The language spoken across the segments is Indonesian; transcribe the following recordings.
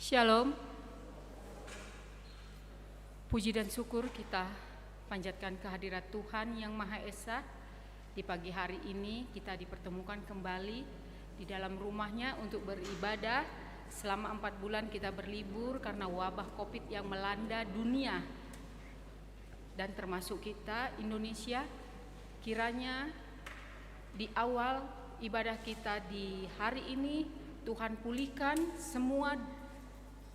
Shalom. Puji dan syukur kita panjatkan kehadirat Tuhan yang Maha Esa. Di pagi hari ini kita dipertemukan kembali di dalam rumahnya untuk beribadah. Selama 4 bulan kita berlibur karena wabah COVID yang melanda dunia dan termasuk kita Indonesia. Kiranya di awal ibadah kita di hari ini Tuhan pulihkan semua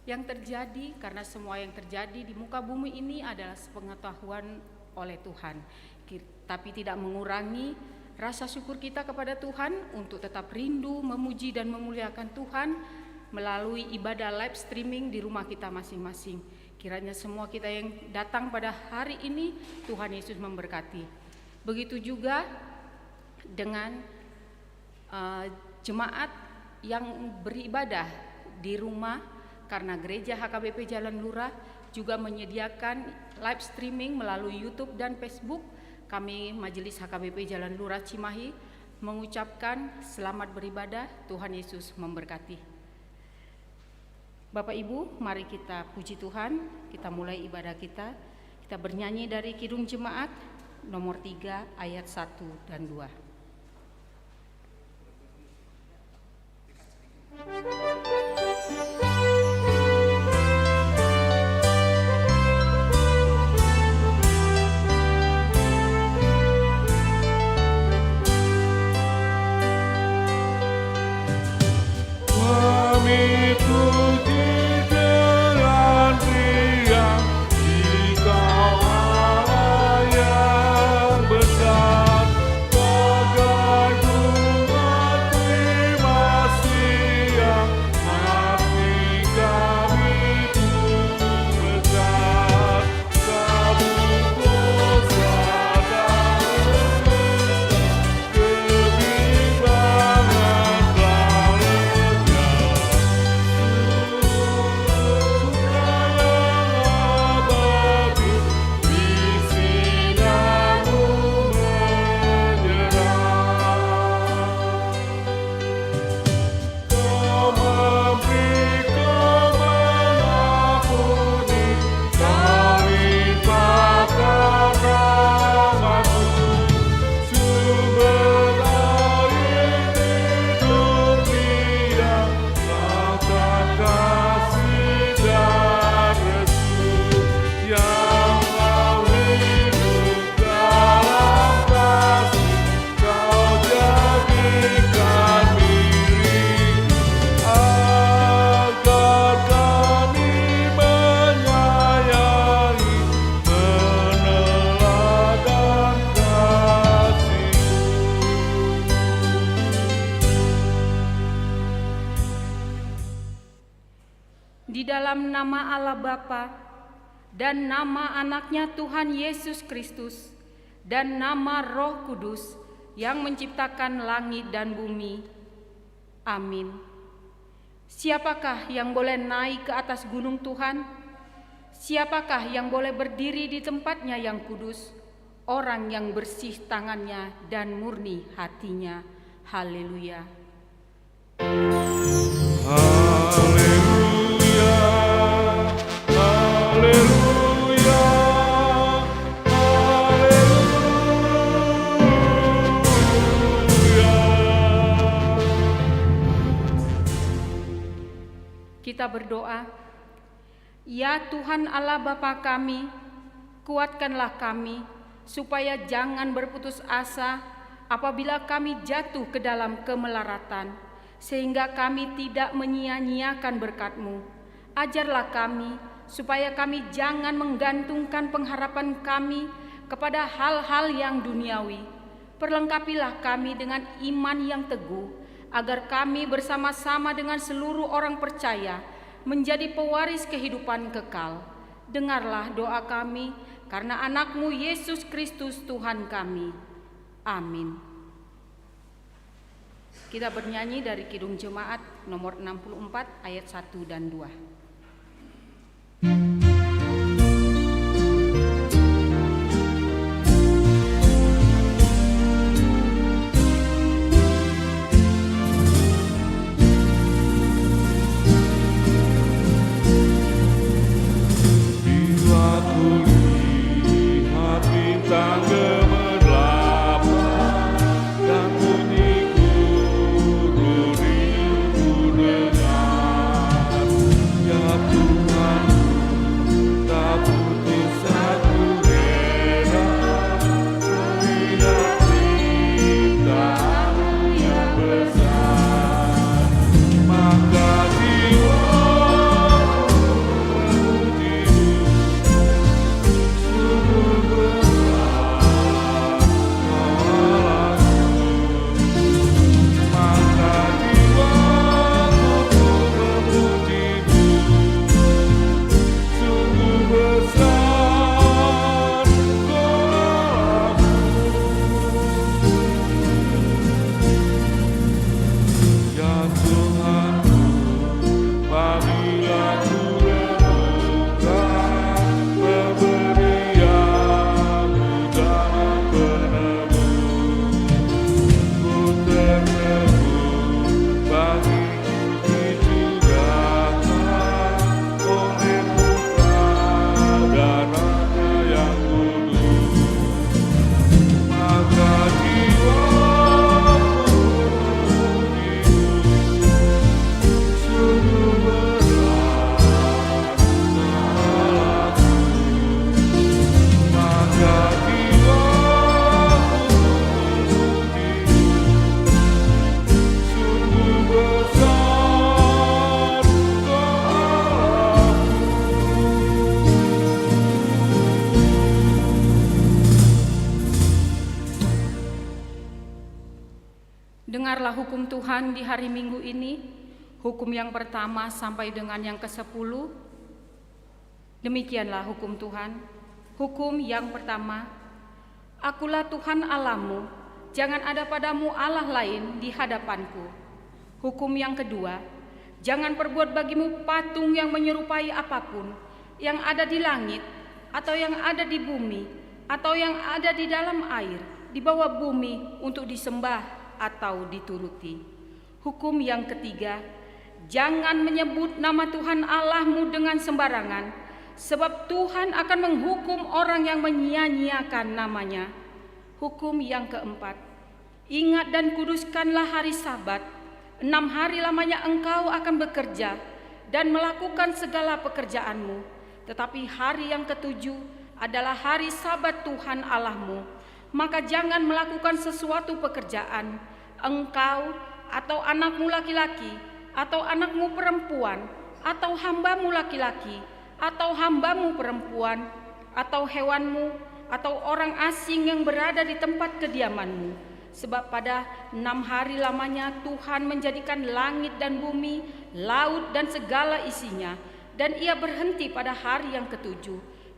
yang terjadi, karena semua yang terjadi di muka bumi ini adalah sepengetahuan oleh Tuhan, tapi tidak mengurangi rasa syukur kita kepada Tuhan untuk tetap rindu, memuji dan memuliakan Tuhan melalui ibadah live streaming di rumah kita masing-masing. Kiranya semua kita yang datang pada hari ini Tuhan Yesus memberkati. Begitu juga dengan jemaat yang beribadah di rumah, karena gereja HKBP Jalan Lurah juga menyediakan live streaming melalui YouTube dan Facebook. Kami Majelis HKBP Jalan Lurah Cimahi mengucapkan selamat beribadah, Tuhan Yesus memberkati. Bapak Ibu, mari kita puji Tuhan, kita mulai ibadah kita. Kita bernyanyi dari Kidung Jemaat nomor 3 ayat 1 dan 2. Nama Allah Bapa dan nama anaknya Tuhan Yesus Kristus dan nama Roh Kudus yang menciptakan langit dan bumi. Amin. Siapakah yang boleh naik ke atas gunung Tuhan? Siapakah yang boleh berdiri di tempatnya yang kudus? Orang yang bersih tangannya dan murni hatinya. Haleluya. Kita berdoa. Ya Tuhan Allah Bapa kami, kuatkanlah kami supaya jangan berputus asa apabila kami jatuh ke dalam kemelaratan, sehingga kami tidak menyia-nyiakan berkat-Mu. Ajarlah kami supaya kami jangan menggantungkan pengharapan kami kepada hal-hal yang duniawi. Perlengkapilah kami dengan iman yang teguh, agar kami bersama-sama dengan seluruh orang percaya menjadi pewaris kehidupan kekal. Dengarlah doa kami karena anak-Mu Yesus Kristus Tuhan kami. Amin. Kita bernyanyi dari Kidung Jemaat nomor 64 ayat 1 dan 2. hukum Tuhan di hari Minggu ini, hukum yang pertama sampai dengan yang ke-10. Demikianlah hukum Tuhan. Hukum yang pertama, Akulah Tuhan Allahmu, jangan ada padamu Allah lain di hadapanku. Hukum yang kedua, jangan perbuat bagimu patung yang menyerupai apapun yang ada di langit, atau yang ada di bumi, atau yang ada di dalam air, di bawah bumi untuk disembah atau dituruti. Hukum yang ketiga, jangan menyebut nama Tuhan Allahmu dengan sembarangan, sebab Tuhan akan menghukum orang yang menyia-nyiakan namanya. Hukum yang keempat, ingat dan kuduskanlah hari Sabat. 6 hari lamanya engkau akan bekerja dan melakukan segala pekerjaanmu, tetapi hari yang ke-7 adalah hari Sabat Tuhan Allahmu. Maka jangan melakukan sesuatu pekerjaan, engkau atau anakmu laki-laki, atau anakmu perempuan, atau hambamu laki-laki, atau hambamu perempuan, atau hewanmu, atau orang asing yang berada di tempat kediamanmu. Sebab pada 6 hari lamanya Tuhan menjadikan langit dan bumi, laut dan segala isinya, dan Ia berhenti pada hari yang ke-7.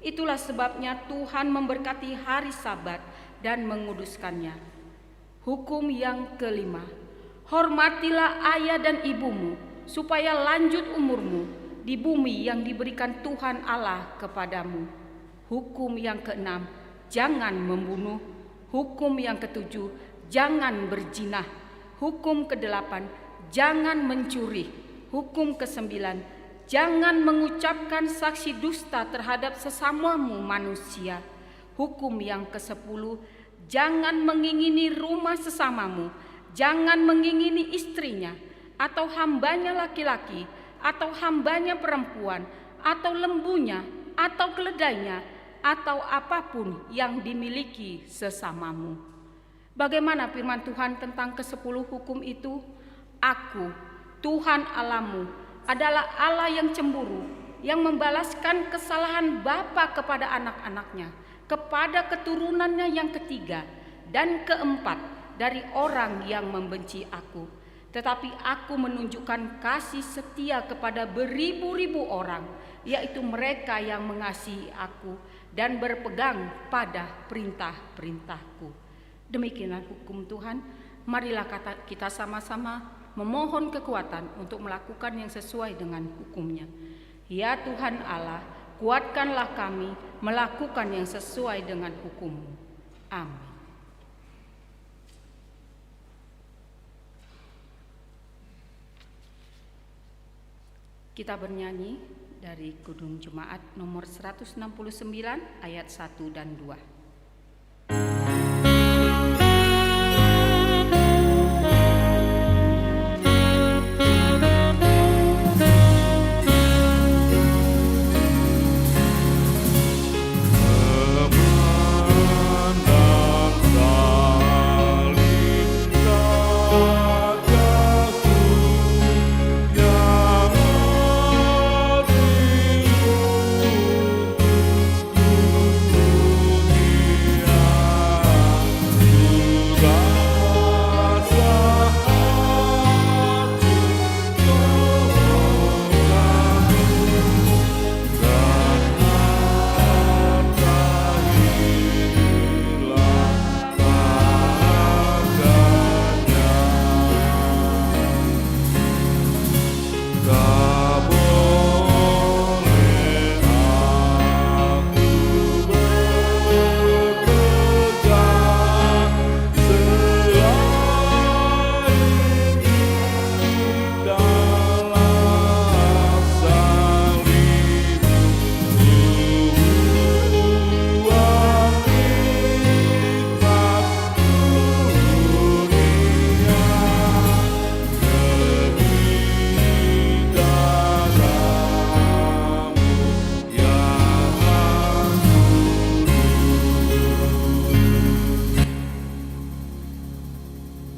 Itulah sebabnya Tuhan memberkati hari Sabat dan menguduskannya. Hukum yang kelima, hormatilah ayah dan ibumu, supaya lanjut umurmu di bumi yang diberikan Tuhan Allah kepadamu. Hukum yang keenam, jangan membunuh. Hukum yang ketujuh, jangan berzinah. Hukum kedelapan, jangan mencuri. Hukum kesembilan, jangan mengucapkan saksi dusta terhadap sesamamu manusia. Hukum yang ke-10, jangan mengingini rumah sesamamu, jangan mengingini istrinya, atau hambanya laki-laki, atau hambanya perempuan, atau lembunya, atau keledainya, atau apapun yang dimiliki sesamamu. Bagaimana firman Tuhan tentang ke-10 hukum itu? Aku, Tuhan Allahmu, adalah Allah yang cemburu, yang membalaskan kesalahan bapa kepada anak-anaknya, kepada keturunannya yang ketiga dan keempat dari orang yang membenci aku. Tetapi aku menunjukkan kasih setia kepada beribu-ribu orang, yaitu mereka yang mengasihi aku dan berpegang pada perintah-perintahku. Demikianlah hukum Tuhan. Marilah kita sama-sama memohon kekuatan untuk melakukan yang sesuai dengan hukumnya. Ya Tuhan Allah, kuatkanlah kami melakukan yang sesuai dengan hukum-Mu. Amin. Kita bernyanyi dari Kudung Jemaat nomor 169 ayat 1 dan 2.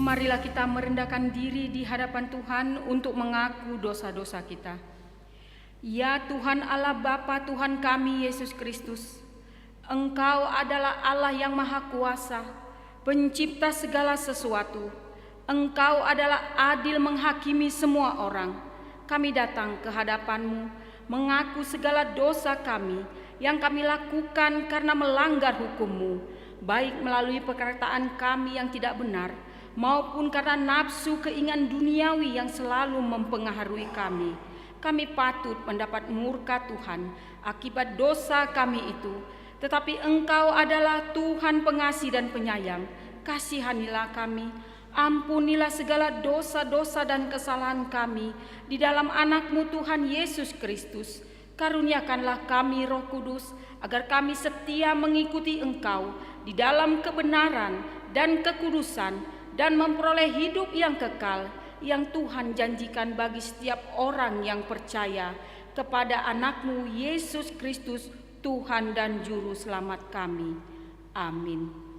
Marilah kita merendahkan diri di hadapan Tuhan untuk mengaku dosa-dosa kita. Ya Tuhan Allah Bapa Tuhan kami Yesus Kristus, Engkau adalah Allah yang Maha Kuasa, pencipta segala sesuatu. Engkau adalah adil menghakimi semua orang. Kami datang ke hadapan-Mu, mengaku segala dosa kami yang kami lakukan karena melanggar hukum-Mu, baik melalui perkataan kami yang tidak benar, maupun karena nafsu keinginan duniawi yang selalu mempengaruhi kami. Kami patut mendapat murka Tuhan akibat dosa kami itu, tetapi Engkau adalah Tuhan pengasih dan penyayang. Kasihanilah kami, ampunilah segala dosa-dosa dan kesalahan kami di dalam Anak-Mu Tuhan Yesus Kristus. Karuniakanlah kami Roh Kudus, agar kami setia mengikuti Engkau di dalam kebenaran dan kekudusan, dan memperoleh hidup yang kekal yang Tuhan janjikan bagi setiap orang yang percaya kepada Anak-Mu Yesus Kristus, Tuhan dan Juru Selamat kami. Amin.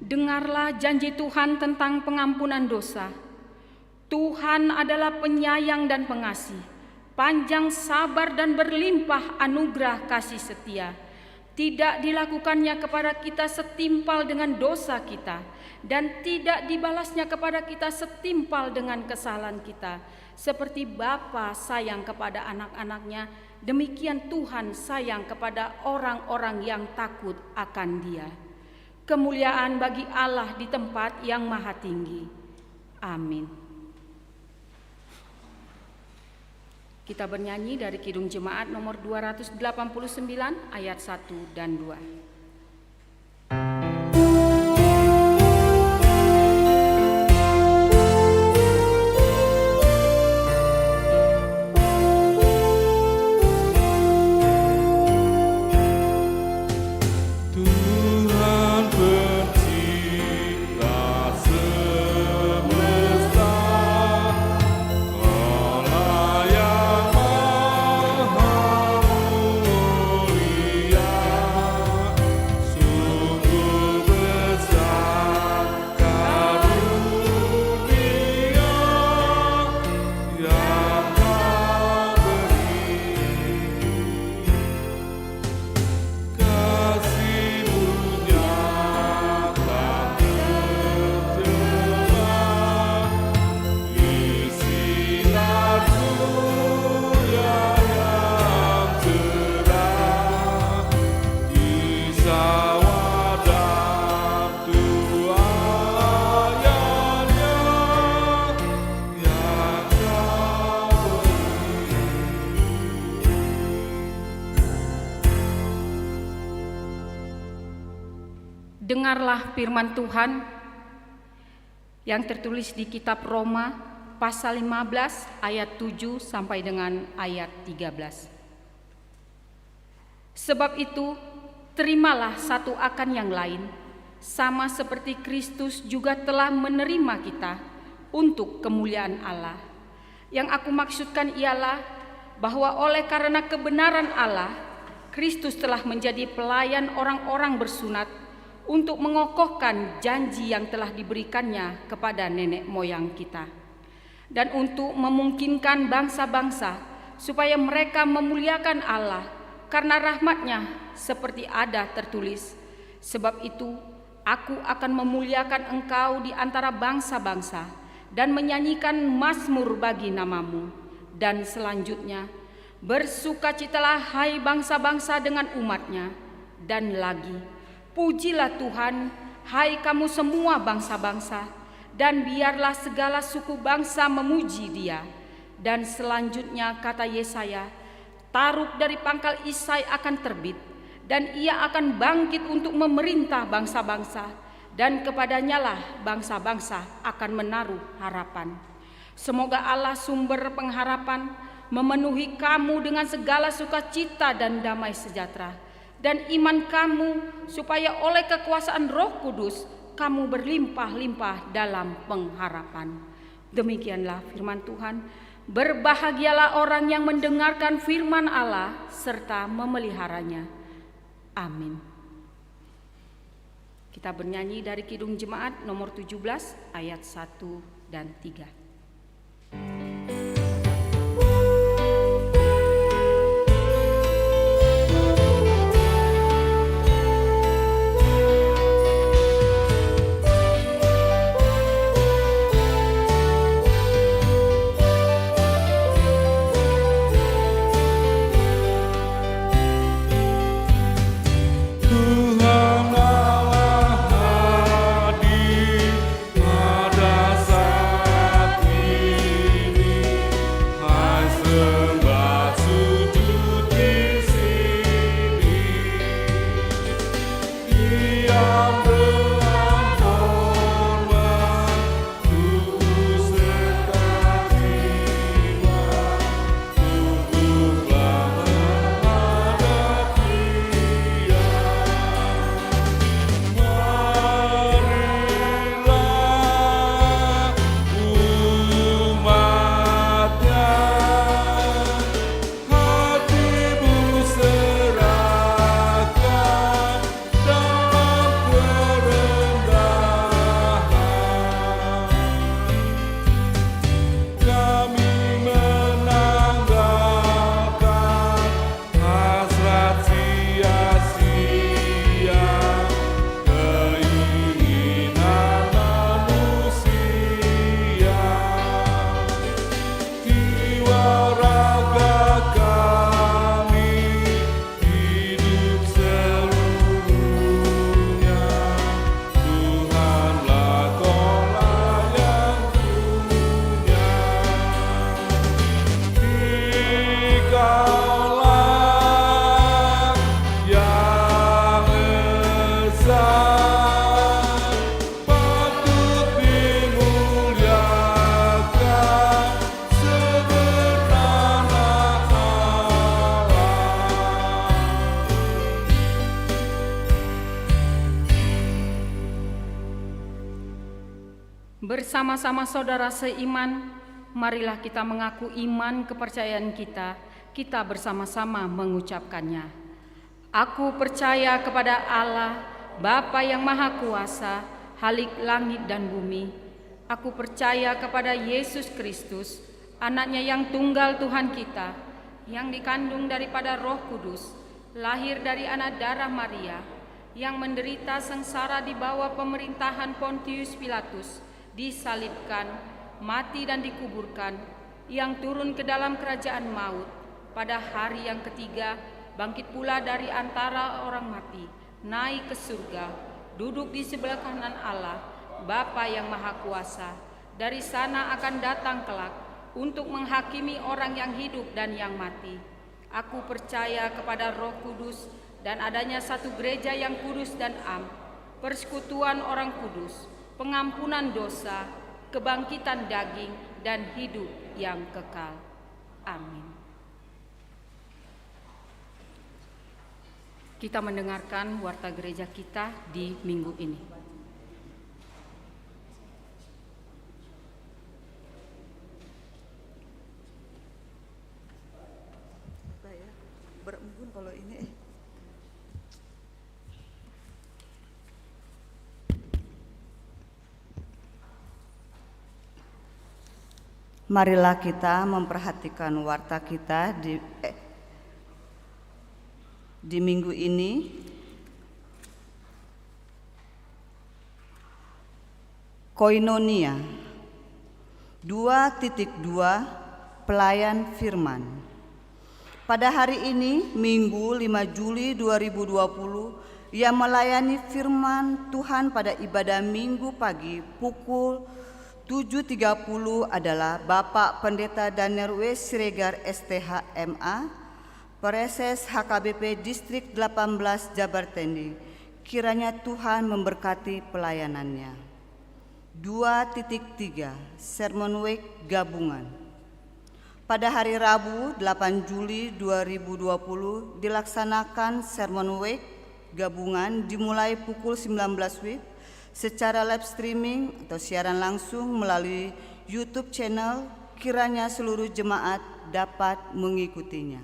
Dengarlah janji Tuhan tentang pengampunan dosa. Tuhan adalah penyayang dan pengasih, panjang sabar dan berlimpah anugerah kasih setia. Tidak dilakukannya kepada kita setimpal dengan dosa kita, dan tidak dibalasnya kepada kita setimpal dengan kesalahan kita. Seperti Bapa sayang kepada anak-anaknya, demikian Tuhan sayang kepada orang-orang yang takut akan Dia. Kemuliaan bagi Allah di tempat yang maha tinggi. Amin. Kita bernyanyi dari Kidung Jemaat nomor 289 ayat 1 dan 2. Dengarlah firman Tuhan yang tertulis di kitab Roma pasal 15 ayat 7 sampai dengan ayat 13. Sebab itu, terimalah satu akan yang lain, sama seperti Kristus juga telah menerima kita untuk kemuliaan Allah. Yang aku maksudkan ialah bahwa oleh karena kebenaran Allah, Kristus telah menjadi pelayan orang-orang bersunat untuk mengokohkan janji yang telah diberikannya kepada nenek moyang kita, dan untuk memungkinkan bangsa-bangsa supaya mereka memuliakan Allah karena rahmat-Nya, seperti ada tertulis, sebab itu aku akan memuliakan engkau di antara bangsa-bangsa dan menyanyikan mazmur bagi nama-Mu. Dan selanjutnya, bersukacitalah hai bangsa-bangsa dengan umat-Nya. Dan lagi, Pujilah Tuhan, hai kamu semua bangsa-bangsa, dan biarlah segala suku bangsa memuji Dia. Dan selanjutnya kata Yesaya, taruk dari pangkal Isai akan terbit, dan ia akan bangkit untuk memerintah bangsa-bangsa, dan kepadanya lah bangsa-bangsa akan menaruh harapan. Semoga Allah sumber pengharapan memenuhi kamu dengan segala sukacita dan damai sejahtera, dan iman kamu supaya oleh kekuasaan Roh Kudus kamu berlimpah-limpah dalam pengharapan. Demikianlah firman Tuhan. Berbahagialah orang yang mendengarkan firman Allah serta memeliharanya. Amin. Kita bernyanyi dari Kidung Jemaat nomor 17 ayat 1 dan 3. Bersama-sama saudara seiman, marilah kita mengaku iman kepercayaan kita. Kita bersama-sama mengucapkannya. Aku percaya kepada Allah, Bapa yang Maha Kuasa, Khalik langit dan bumi. Aku percaya kepada Yesus Kristus, anaknya yang tunggal Tuhan kita, yang dikandung daripada Roh Kudus, lahir dari anak darah Maria, yang menderita sengsara di bawah pemerintahan Pontius Pilatus, disalibkan, mati dan dikuburkan, yang turun ke dalam kerajaan maut, pada hari yang ketiga bangkit pula dari antara orang mati, naik ke surga, duduk di sebelah kanan Allah, Bapa yang Maha Kuasa. Dari sana akan datang kelak untuk menghakimi orang yang hidup dan yang mati. Aku percaya kepada Roh Kudus dan adanya satu gereja yang kudus dan am, persekutuan orang kudus, pengampunan dosa, kebangkitan daging, dan hidup yang kekal. Amin. Kita mendengarkan warta gereja kita di minggu ini. Berembun kalau ini. Marilah kita memperhatikan warta kita di minggu ini. Koinonia 2.2 Pelayan Firman. Pada hari ini, Minggu 5 Juli 2020, yang melayani firman Tuhan pada ibadah Minggu pagi pukul 7.30 adalah Bapak Pendeta Daniel W. Siregar STH MA, Preses HKBP Distrik 18 Jabar Tendi. Kiranya Tuhan memberkati pelayanannya. 2.3 Sermon Week Gabungan. Pada hari Rabu 8 Juli 2020 dilaksanakan Sermon Week Gabungan dimulai pukul 19 WIB secara live streaming atau siaran langsung melalui YouTube channel. Kiranya seluruh jemaat dapat mengikutinya.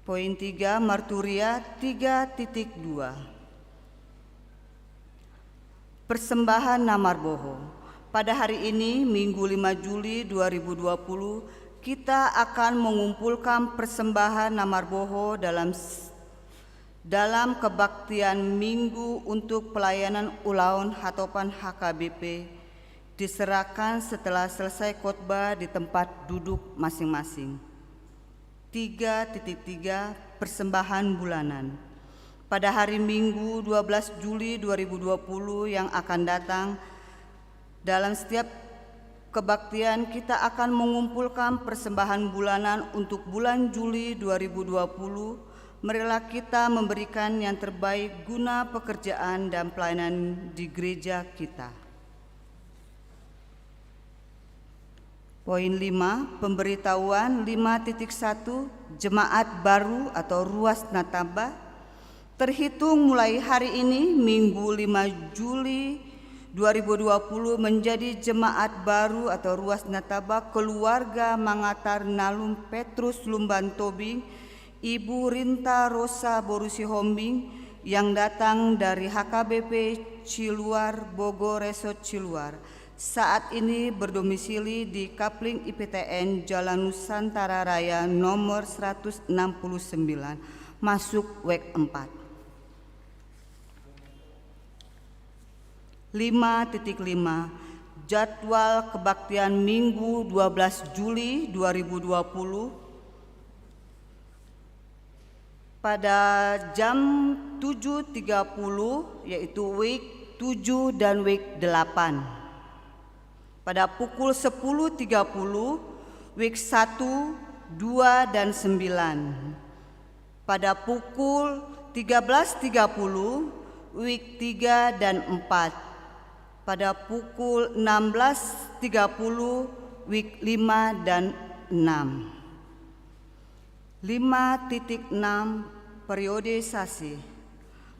Poin 3 Marturia 3.2 Persembahan Namarboho. Pada hari ini Minggu 5 Juli 2020 kita akan mengumpulkan persembahan Namarboho dalam kebaktian Minggu untuk pelayanan Ulaun Hatopan HKBP diserahkan setelah selesai khotbah di tempat duduk masing-masing. 3.3 Persembahan Bulanan. Pada hari Minggu 12 Juli 2020 yang akan datang, dalam setiap kebaktian kita akan mengumpulkan persembahan bulanan untuk bulan Juli 2020. Marilah kita memberikan yang terbaik guna pekerjaan dan pelayanan di gereja kita. Poin 5, pemberitahuan 5.1 Jemaat baru atau Ruas Nataba. Terhitung mulai hari ini Minggu 5 Juli 2020 menjadi jemaat baru atau Ruas Nataba keluarga Mangatar Nalum Petrus Lumban Tobing, Ibu Rinta Rosa Borusi Hombing yang datang dari HKBP Ciluar, Bogor Resort Ciluar. Saat ini berdomisili di Kapling IPTN Jalan Nusantara Raya nomor 169, masuk WEK 4. 5.5 Jadwal kebaktian Minggu 12 Juli 2020 pada jam 7.30 yaitu week 7 dan week 8. Pada pukul 10.30 week 1, 2 dan 9. Pada pukul 13.30 week 3 dan 4. Pada pukul 16.30 week 5 dan 6. 5.6 Periodisasi.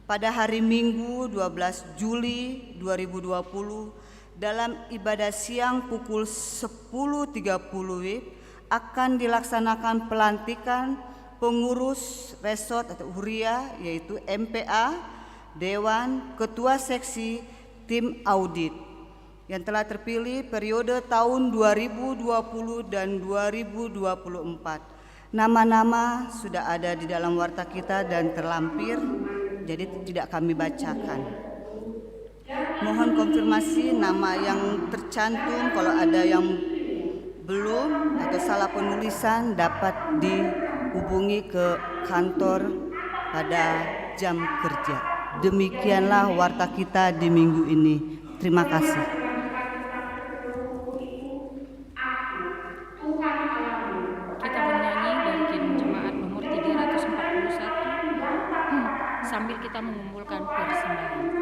Pada hari Minggu 12 Juli 2020 dalam ibadah siang pukul 10.30 WIB akan dilaksanakan pelantikan pengurus resort atau huria yaitu MPA, Dewan, Ketua Seksi, Tim Audit yang telah terpilih periode tahun 2020 dan 2024. Nama-nama sudah ada di dalam warta kita dan terlampir, jadi tidak kami bacakan. Mohon konfirmasi nama yang tercantum, kalau ada yang belum atau salah penulisan dapat dihubungi ke kantor pada jam kerja. Demikianlah warta kita di minggu ini. Terima kasih. Kita bernyanyi dari Kidung Jemaat nomor 341 sambil kita mengumpulkan persembahan.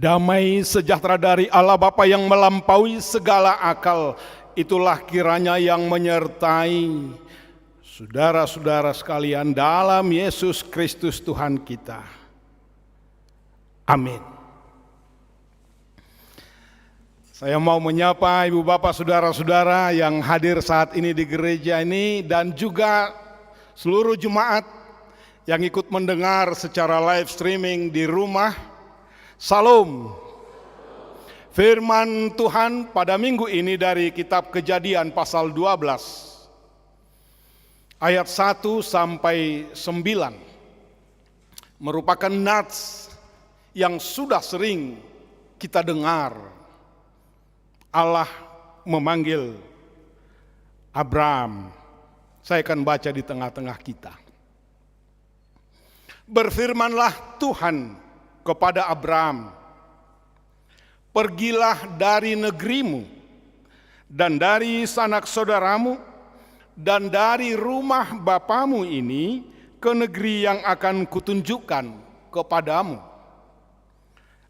Damai sejahtera dari Allah Bapa yang melampaui segala akal, itulah kiranya yang menyertai saudara-saudara sekalian dalam Yesus Kristus Tuhan kita. Amin. Saya mau menyapa ibu bapak saudara-saudara yang hadir saat ini di gereja ini dan juga seluruh jemaat yang ikut mendengar secara live streaming di rumah. Salam. Firman Tuhan pada minggu ini dari kitab Kejadian pasal 12 ayat 1 sampai 9 merupakan nats yang sudah sering kita dengar. Allah memanggil Abraham. Saya akan baca di tengah-tengah kita. Berfirmanlah Tuhan kepada Abraham, pergilah dari negerimu dan dari sanak saudaramu dan dari rumah bapamu ini ke negeri yang akan kutunjukkan kepadamu.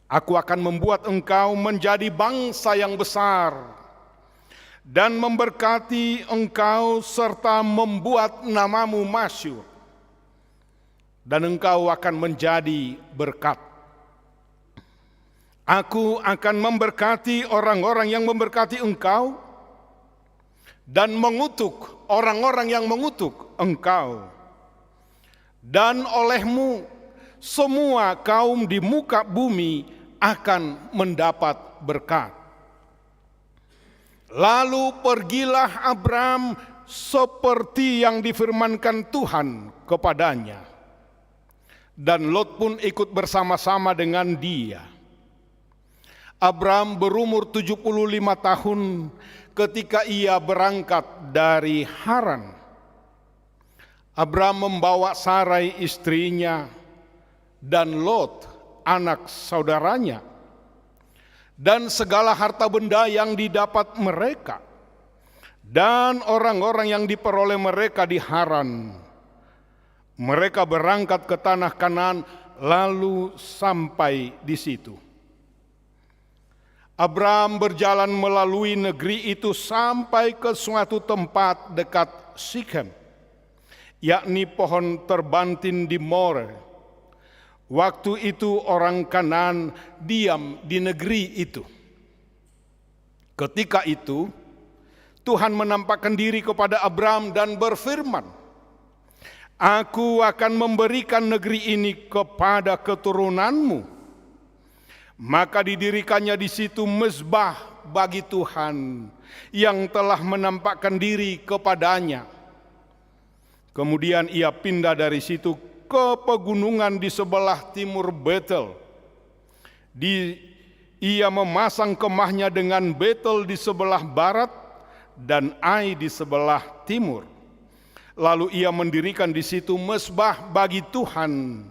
Aku akan membuat engkau menjadi bangsa yang besar dan memberkati engkau serta membuat namamu masyhur, dan engkau akan menjadi berkat. Aku akan memberkati orang-orang yang memberkati engkau dan mengutuk orang-orang yang mengutuk engkau. Dan olehmu semua kaum di muka bumi akan mendapat berkat. Lalu pergilah Abraham seperti yang difirmankan Tuhan kepadanya. Dan Lot pun ikut bersama-sama dengan dia. Abraham berumur 75 tahun ketika ia berangkat dari Haran. Abraham membawa Sarai istrinya dan Lot anak saudaranya dan segala harta benda yang didapat mereka dan orang-orang yang diperoleh mereka di Haran. Mereka berangkat ke tanah Kanaan lalu sampai di situ. Abraham berjalan melalui negeri itu sampai ke suatu tempat dekat Sikhem, yakni pohon terbantin di More. Waktu itu orang Kanaan diam di negeri itu. Ketika itu Tuhan menampakkan diri kepada Abraham dan berfirman, Aku akan memberikan negeri ini kepada keturunanmu. Maka didirikannya di situ mezbah bagi Tuhan yang telah menampakkan diri kepadanya. Kemudian ia pindah dari situ ke pegunungan di sebelah timur Betel. Ia memasang kemahnya dengan Betel di sebelah barat dan Ai di sebelah timur. Lalu ia mendirikan di situ mezbah bagi Tuhan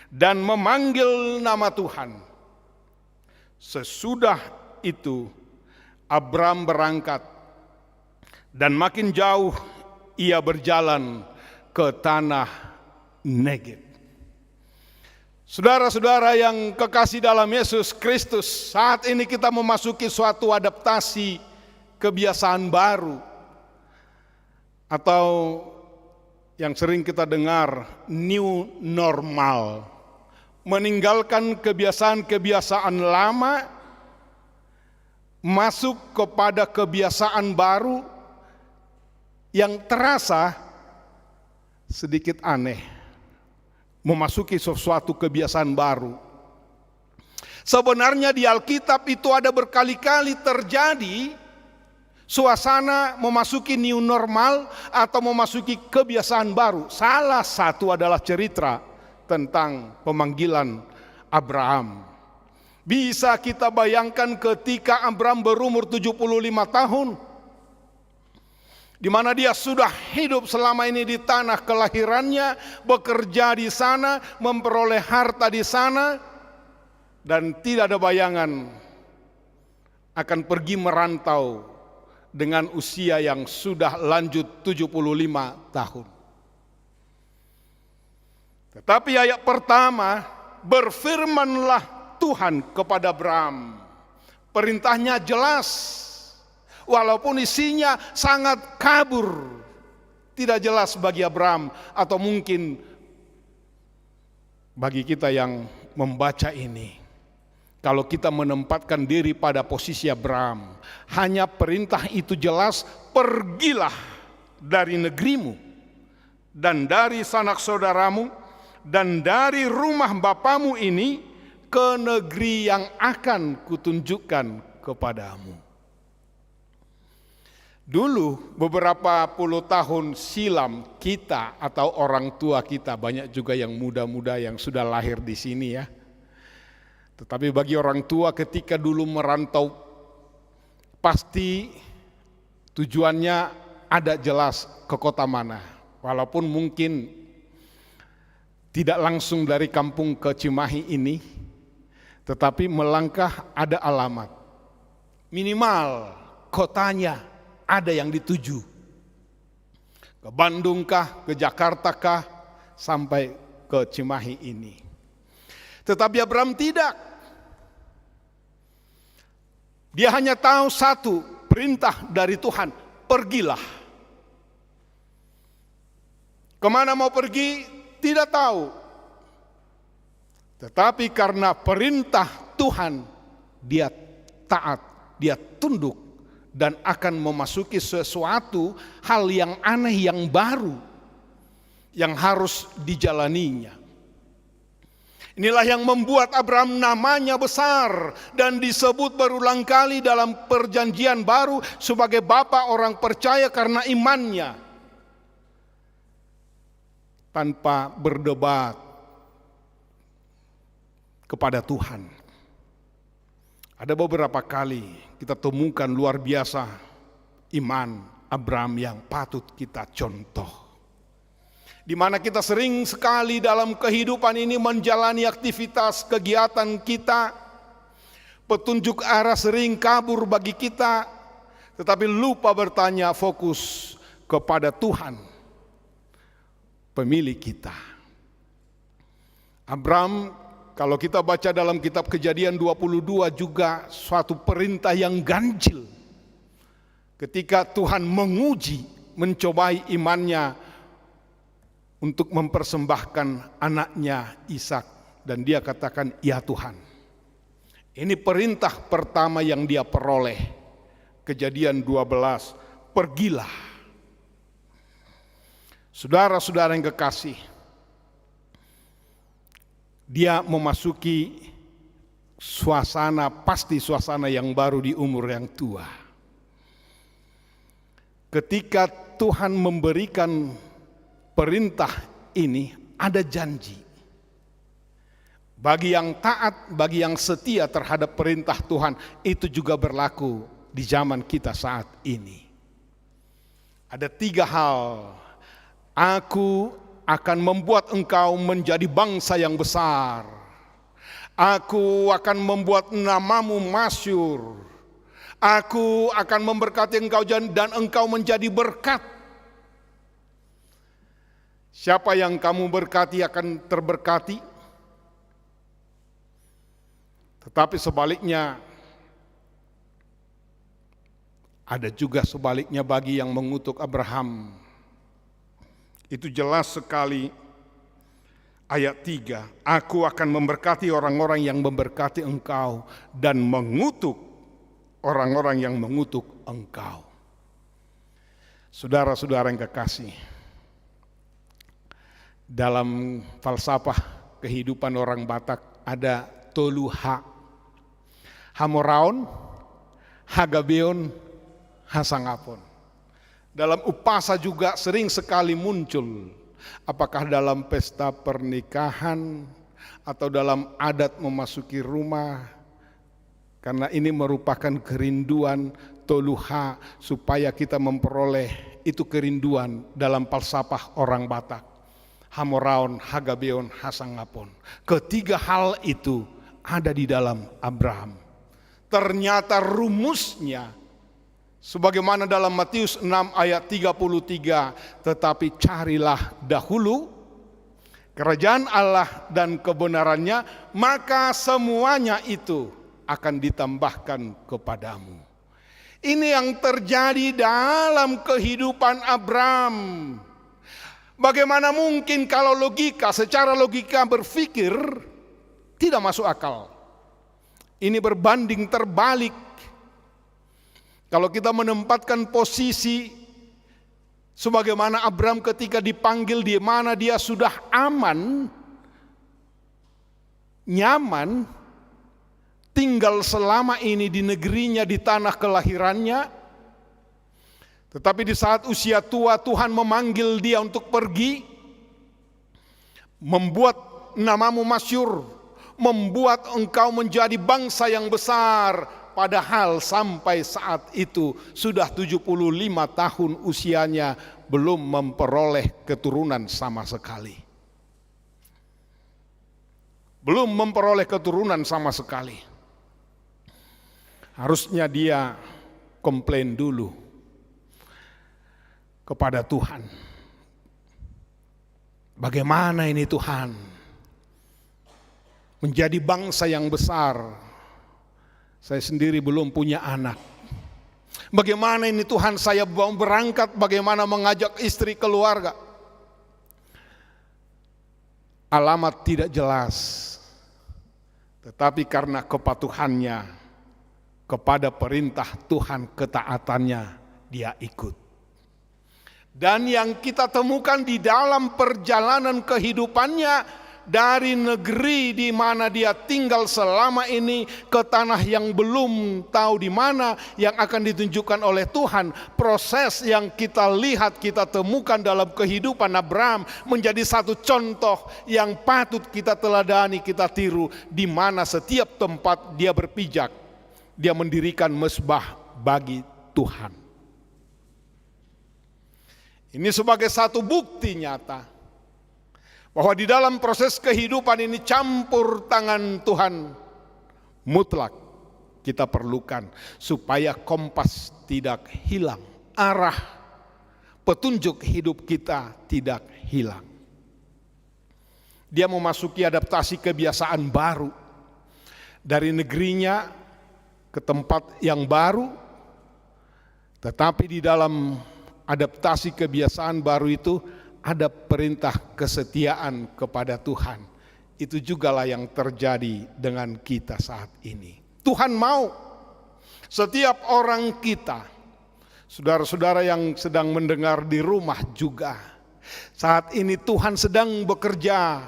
dan memanggil nama Tuhan. Sesudah itu Abraham berangkat dan makin jauh ia berjalan ke tanah Negeb. Saudara-saudara yang kekasih dalam Yesus Kristus, saat ini kita memasuki suatu adaptasi kebiasaan baru atau yang sering kita dengar new normal. Meninggalkan kebiasaan-kebiasaan lama, masuk kepada kebiasaan baru yang terasa sedikit aneh. Memasuki sesuatu kebiasaan baru. Sebenarnya di Alkitab itu ada berkali-kali terjadi suasana memasuki new normal atau memasuki kebiasaan baru. Salah satu adalah cerita tentang pemanggilan Abraham. Bisa kita bayangkan ketika Abraham berumur 75 tahun, di mana dia sudah hidup selama ini di tanah kelahirannya, bekerja di sana, memperoleh harta di sana, dan tidak ada bayangan akan pergi merantau dengan usia yang sudah lanjut 75 tahun. Tetapi ayat pertama, berfirmanlah Tuhan kepada Abraham. Perintahnya jelas, walaupun isinya sangat kabur, tidak jelas bagi Abraham atau mungkin bagi kita yang membaca ini. Kalau kita menempatkan diri pada posisi Abraham, hanya perintah itu jelas, pergilah dari negerimu dan dari sanak saudaramu dan dari rumah bapamu ini ke negeri yang akan kutunjukkan kepadamu. Dulu beberapa puluh tahun silam kita atau orang tua kita, banyak juga yang muda-muda yang sudah lahir di sini ya. Tetapi bagi orang tua ketika dulu merantau, pasti tujuannya ada jelas ke kota mana. Walaupun mungkin tidak langsung dari kampung ke Cimahi ini, tetapi melangkah ada alamat. Minimal kotanya ada yang dituju. Ke Bandung kah, ke Jakarta kah, sampai ke Cimahi ini. Tetapi Abraham tidak. Dia hanya tahu satu perintah dari Tuhan, pergilah. Kemana mau pergi tidak tahu. Tetapi karena perintah Tuhan, dia taat, dia tunduk dan akan memasuki sesuatu hal yang aneh, yang baru, yang harus dijalaninya. Inilah yang membuat Abraham namanya besar dan disebut berulang kali dalam perjanjian baru sebagai bapa orang percaya karena imannya. Tanpa berdebat kepada Tuhan. Ada beberapa kali kita temukan luar biasa iman Abraham yang patut kita contoh. Di mana kita sering sekali dalam kehidupan ini menjalani aktivitas kegiatan kita, petunjuk arah sering kabur bagi kita, tetapi lupa bertanya fokus kepada Tuhan, pemilik kita. Abraham, kalau kita baca dalam kitab Kejadian 22 juga suatu perintah yang ganjil. Ketika Tuhan menguji, mencobai imannya, untuk mempersembahkan anaknya Ishak, dan dia katakan, ya Tuhan. Ini perintah pertama yang dia peroleh. Kejadian 12, pergilah. Saudara-saudara yang kekasih, dia memasuki suasana, pasti suasana yang baru di umur yang tua. Ketika Tuhan memberikan perintah ini, ada janji. Bagi yang taat, bagi yang setia terhadap perintah Tuhan, itu juga berlaku di zaman kita saat ini. Ada 3 hal. Aku akan membuat engkau menjadi bangsa yang besar. Aku akan membuat namamu masyhur. Aku akan memberkati engkau dan engkau menjadi berkat. Siapa yang kamu berkati akan terberkati. Tetapi sebaliknya, ada juga sebaliknya bagi yang mengutuk Abraham. Itu jelas sekali ayat 3. Aku akan memberkati orang-orang yang memberkati engkau dan mengutuk orang-orang yang mengutuk engkau. Saudara-saudara yang kekasih, dalam falsafah kehidupan orang Batak ada toluha, hamoraon, hagabeon, hasangapon. Dalam upasa juga sering sekali muncul, apakah dalam pesta pernikahan atau dalam adat memasuki rumah, karena ini merupakan kerinduan toluha supaya kita memperoleh itu kerinduan dalam falsafah orang Batak. Hamoraon, hagabeon, hasangapon. Ketiga hal itu ada di dalam Abraham. Ternyata rumusnya sebagaimana dalam Matius 6 ayat 33, tetapi carilah dahulu kerajaan Allah dan kebenarannya, maka semuanya itu akan ditambahkan kepadamu. Ini yang terjadi dalam kehidupan Abraham. Bagaimana mungkin kalau secara logika berpikir tidak masuk akal. Ini berbanding terbalik. Kalau kita menempatkan posisi sebagaimana Abraham ketika dipanggil di mana dia sudah aman, nyaman, tinggal selama ini di negerinya, di tanah kelahirannya. Tetapi di saat usia tua Tuhan memanggil dia untuk pergi, membuat namamu masyhur, membuat engkau menjadi bangsa yang besar. Padahal sampai saat itu sudah 75 tahun usianya, belum memperoleh keturunan sama sekali. Belum memperoleh keturunan sama sekali. Harusnya dia komplain dulu kepada Tuhan. Bagaimana ini Tuhan? Menjadi bangsa yang besar. Saya sendiri belum punya anak. Bagaimana ini Tuhan, saya mau berangkat, bagaimana mengajak istri keluarga? Alamat tidak jelas. Tetapi karena kepatuhannya kepada perintah Tuhan, ketaatannya, dia ikut. Dan yang kita temukan di dalam perjalanan kehidupannya, dari negeri di mana dia tinggal selama ini ke tanah yang belum tahu di mana yang akan ditunjukkan oleh Tuhan. Proses yang kita lihat, kita temukan dalam kehidupan Abraham menjadi satu contoh yang patut kita teladani, kita tiru, di mana setiap tempat dia berpijak, dia mendirikan mezbah bagi Tuhan. Ini sebagai satu bukti nyata bahwa di dalam proses kehidupan ini campur tangan Tuhan mutlak kita perlukan supaya kompas tidak hilang, arah petunjuk hidup kita tidak hilang. Dia memasuki adaptasi kebiasaan baru dari negerinya ke tempat yang baru, tetapi di dalam adaptasi kebiasaan baru itu ada perintah kesetiaan kepada Tuhan. Itu jugalah yang terjadi dengan kita saat ini. Tuhan mau setiap orang kita, saudara-saudara yang sedang mendengar di rumah juga, saat ini Tuhan sedang bekerja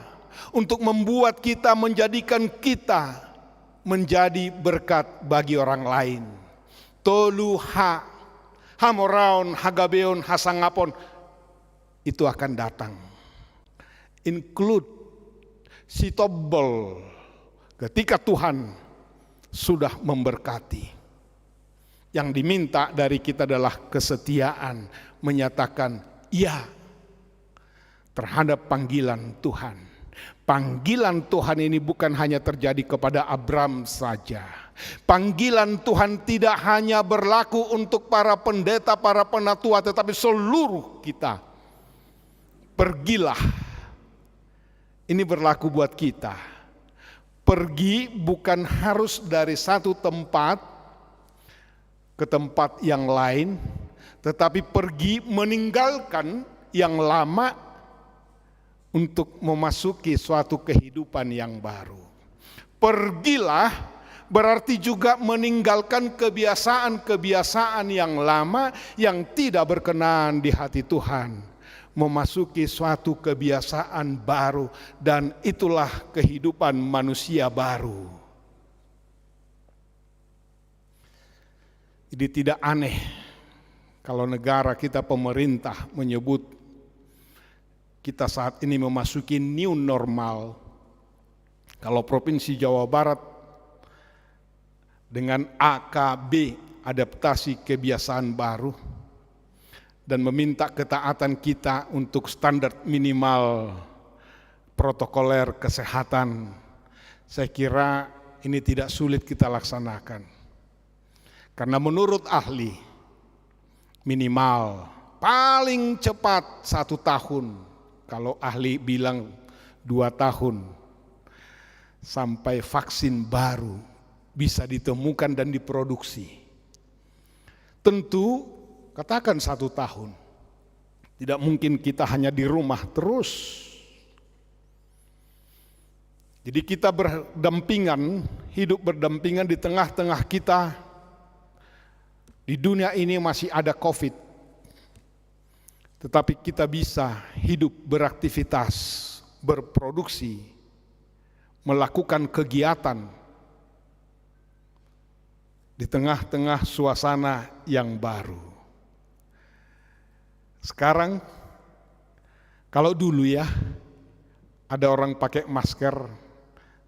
untuk membuat kita, menjadikan kita menjadi berkat bagi orang lain. Toluha, hamoraon, hagabeon, hasangapon, itu akan datang. Include sitobel ketika Tuhan sudah memberkati. Yang diminta dari kita adalah kesetiaan, menyatakan ya terhadap panggilan Tuhan. Panggilan Tuhan ini bukan hanya terjadi kepada Abraham saja. Panggilan Tuhan tidak hanya berlaku untuk para pendeta, para penatua, tetapi seluruh kita. Pergilah, ini berlaku buat kita. Pergi bukan harus dari satu tempat ke tempat yang lain, tetapi pergi meninggalkan yang lama untuk memasuki suatu kehidupan yang baru. Pergilah berarti juga meninggalkan kebiasaan-kebiasaan yang lama yang tidak berkenan di hati Tuhan. Memasuki suatu kebiasaan baru, dan itulah kehidupan manusia baru. Jadi tidak aneh kalau negara kita, pemerintah menyebut kita saat ini memasuki new normal. Kalau Provinsi Jawa Barat dengan AKB, adaptasi kebiasaan baru, dan meminta ketaatan kita untuk standar minimal protokoler kesehatan, saya kira ini tidak sulit kita laksanakan. Karena menurut ahli, minimal paling cepat 1 tahun. Kalau ahli bilang 2 tahun sampai vaksin baru bisa ditemukan dan diproduksi. Tentu katakan 1 tahun. Tidak mungkin kita hanya di rumah terus. Jadi kita berdampingan, hidup berdampingan di tengah-tengah kita. Di dunia ini masih ada COVID. Tetapi kita bisa hidup beraktivitas, berproduksi, melakukan kegiatan di tengah-tengah suasana yang baru. Sekarang, kalau dulu ya, ada orang pakai masker,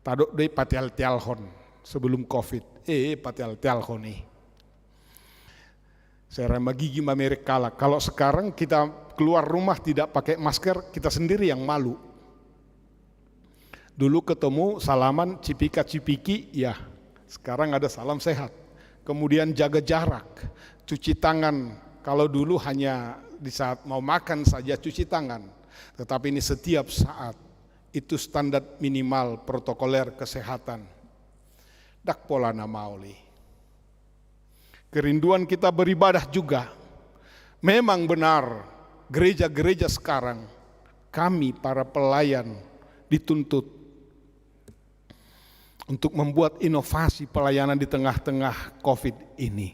taduk deh patial tialhon sebelum COVID. Patial tialhon nih. Saya remah gigi mamerek kalah. Kalau sekarang kita keluar rumah tidak pakai masker, kita sendiri yang malu. Dulu ketemu salaman cipika-cipiki, ya. Sekarang ada salam sehat. Kemudian jaga jarak, cuci tangan. Kalau dulu hanya di saat mau makan saja cuci tangan. Tetapi ini setiap saat. Itu standar minimal protokoler kesehatan. Dak pola namauli. Kerinduan kita beribadah juga. Memang benar, gereja-gereja sekarang, kami para pelayan dituntut untuk membuat inovasi pelayanan di tengah-tengah COVID ini.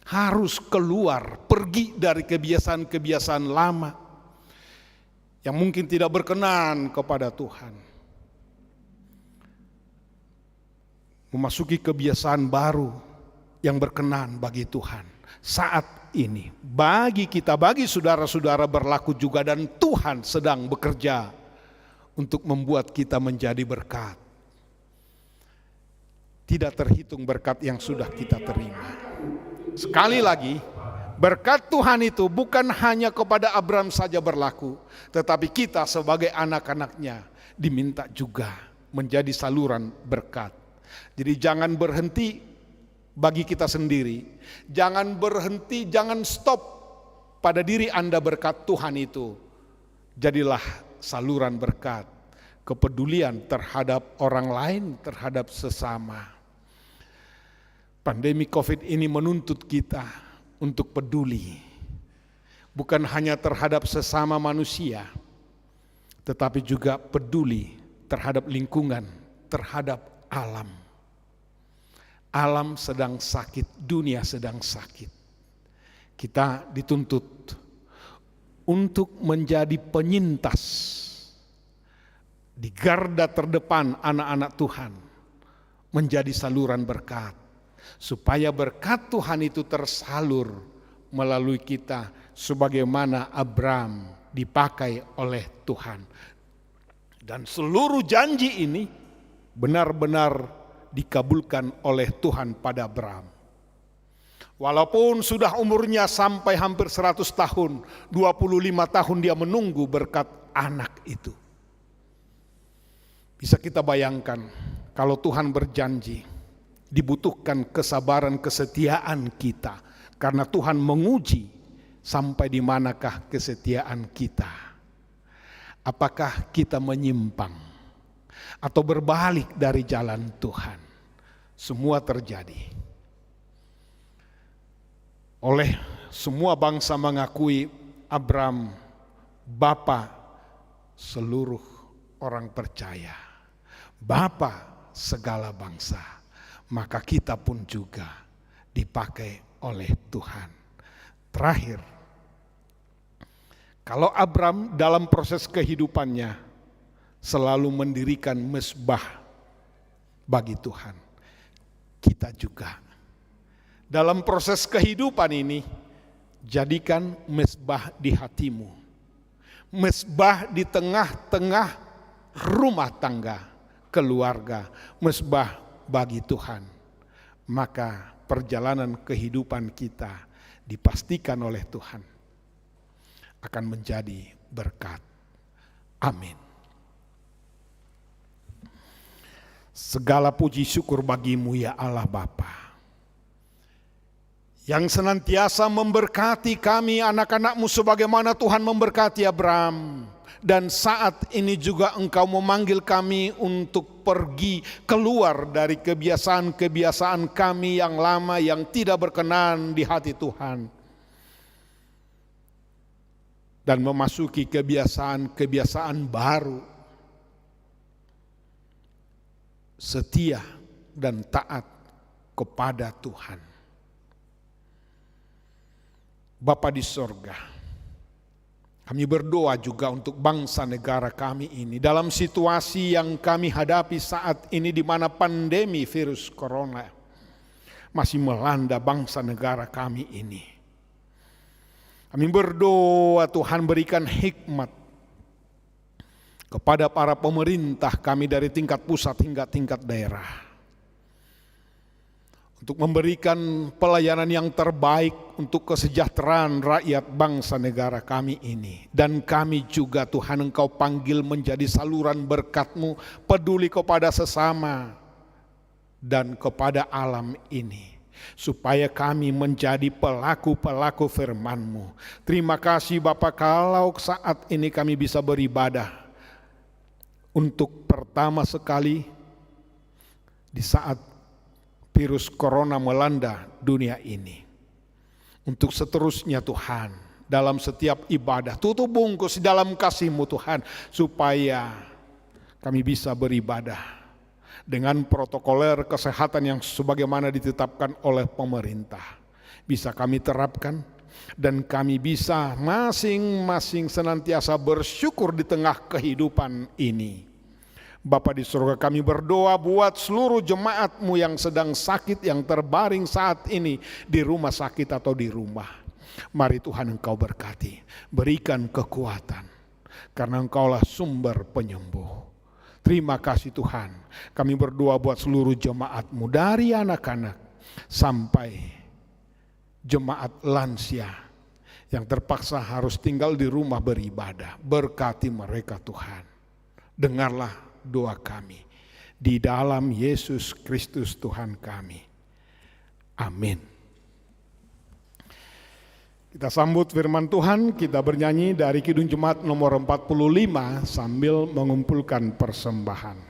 Harus keluar, pergi dari kebiasaan-kebiasaan lama yang mungkin tidak berkenan kepada Tuhan. Memasuki kebiasaan baru yang berkenan bagi Tuhan. Saat ini, bagi kita, bagi saudara-saudara berlaku juga, dan Tuhan sedang bekerja untuk membuat kita menjadi berkat. Tidak terhitung berkat yang sudah kita terima. Sekali lagi, berkat Tuhan itu bukan hanya kepada Abraham saja berlaku, tetapi kita sebagai anak-anaknya diminta juga menjadi saluran berkat. Jadi jangan berhenti bagi kita sendiri, jangan berhenti, jangan stop pada diri Anda berkat Tuhan itu. Jadilah saluran berkat, kepedulian terhadap orang lain, terhadap sesama. Pandemi COVID ini menuntut kita untuk peduli, bukan hanya terhadap sesama manusia, tetapi juga peduli terhadap lingkungan, terhadap alam. Alam sedang sakit, dunia sedang sakit. Kita dituntut untuk menjadi penyintas di garda terdepan anak-anak Tuhan, menjadi saluran berkat. Supaya berkat Tuhan itu tersalur melalui kita sebagaimana Abraham dipakai oleh Tuhan. Dan seluruh janji ini benar-benar dikabulkan oleh Tuhan pada Abraham. Walaupun sudah umurnya sampai hampir 100 tahun, 25 tahun dia menunggu berkat anak itu. Bisa kita bayangkan kalau Tuhan berjanji, dibutuhkan kesabaran, kesetiaan kita, karena Tuhan menguji sampai di manakah kesetiaan kita. Apakah kita menyimpang atau berbalik dari jalan Tuhan? Semua terjadi. Oleh semua bangsa mengakui Abraham bapa seluruh orang percaya, bapa segala bangsa. Maka kita pun juga dipakai oleh Tuhan. Terakhir, kalau Abraham dalam proses kehidupannya selalu mendirikan mezbah bagi Tuhan, kita juga dalam proses kehidupan ini jadikan mezbah di hatimu, mezbah di tengah-tengah rumah tangga, keluarga, mezbah bagi Tuhan. Maka perjalanan kehidupan kita dipastikan oleh Tuhan akan menjadi berkat. Amin. Segala puji syukur bagimu ya Allah Bapa, yang senantiasa memberkati kami anak-anakmu sebagaimana Tuhan memberkati Abraham, Dan saat ini juga Engkau memanggil kami untuk pergi keluar dari kebiasaan-kebiasaan kami yang lama yang tidak berkenan di hati Tuhan. Dan memasuki kebiasaan-kebiasaan baru. Setia dan taat kepada Tuhan. Bapa di sorga, kami berdoa juga untuk bangsa negara kami ini dalam situasi yang kami hadapi saat ini di mana pandemi virus corona masih melanda bangsa negara kami ini. Kami berdoa Tuhan berikan hikmat kepada para pemerintah kami dari tingkat pusat hingga tingkat daerah. Untuk memberikan pelayanan yang terbaik untuk kesejahteraan rakyat bangsa negara kami ini. Dan kami juga Tuhan Engkau panggil menjadi saluran berkat-Mu, peduli kepada sesama dan kepada alam ini. Supaya kami menjadi pelaku-pelaku firman-Mu. Terima kasih Bapa kalau saat ini kami bisa beribadah. Untuk pertama sekali di saat virus corona melanda dunia ini. Untuk seterusnya Tuhan, dalam setiap ibadah, tutup bungkus dalam kasih-Mu Tuhan, supaya kami bisa beribadah dengan protokoler kesehatan yang sebagaimana ditetapkan oleh pemerintah. Bisa kami terapkan, dan kami bisa masing-masing senantiasa bersyukur di tengah kehidupan ini. Bapa di surga, kami berdoa buat seluruh jemaat-Mu yang sedang sakit, yang terbaring saat ini di rumah sakit atau di rumah. Mari Tuhan Engkau berkati, berikan kekuatan, karena Engkaulah sumber penyembuh. Terima kasih Tuhan, kami berdoa buat seluruh jemaat-Mu dari anak-anak sampai jemaat lansia yang terpaksa harus tinggal di rumah beribadah. Berkati mereka Tuhan, dengarlah doa kami di dalam Yesus Kristus Tuhan kami. Amin. Kita sambut firman Tuhan, kita bernyanyi dari Kidung Jemaat nomor 45 sambil mengumpulkan persembahan.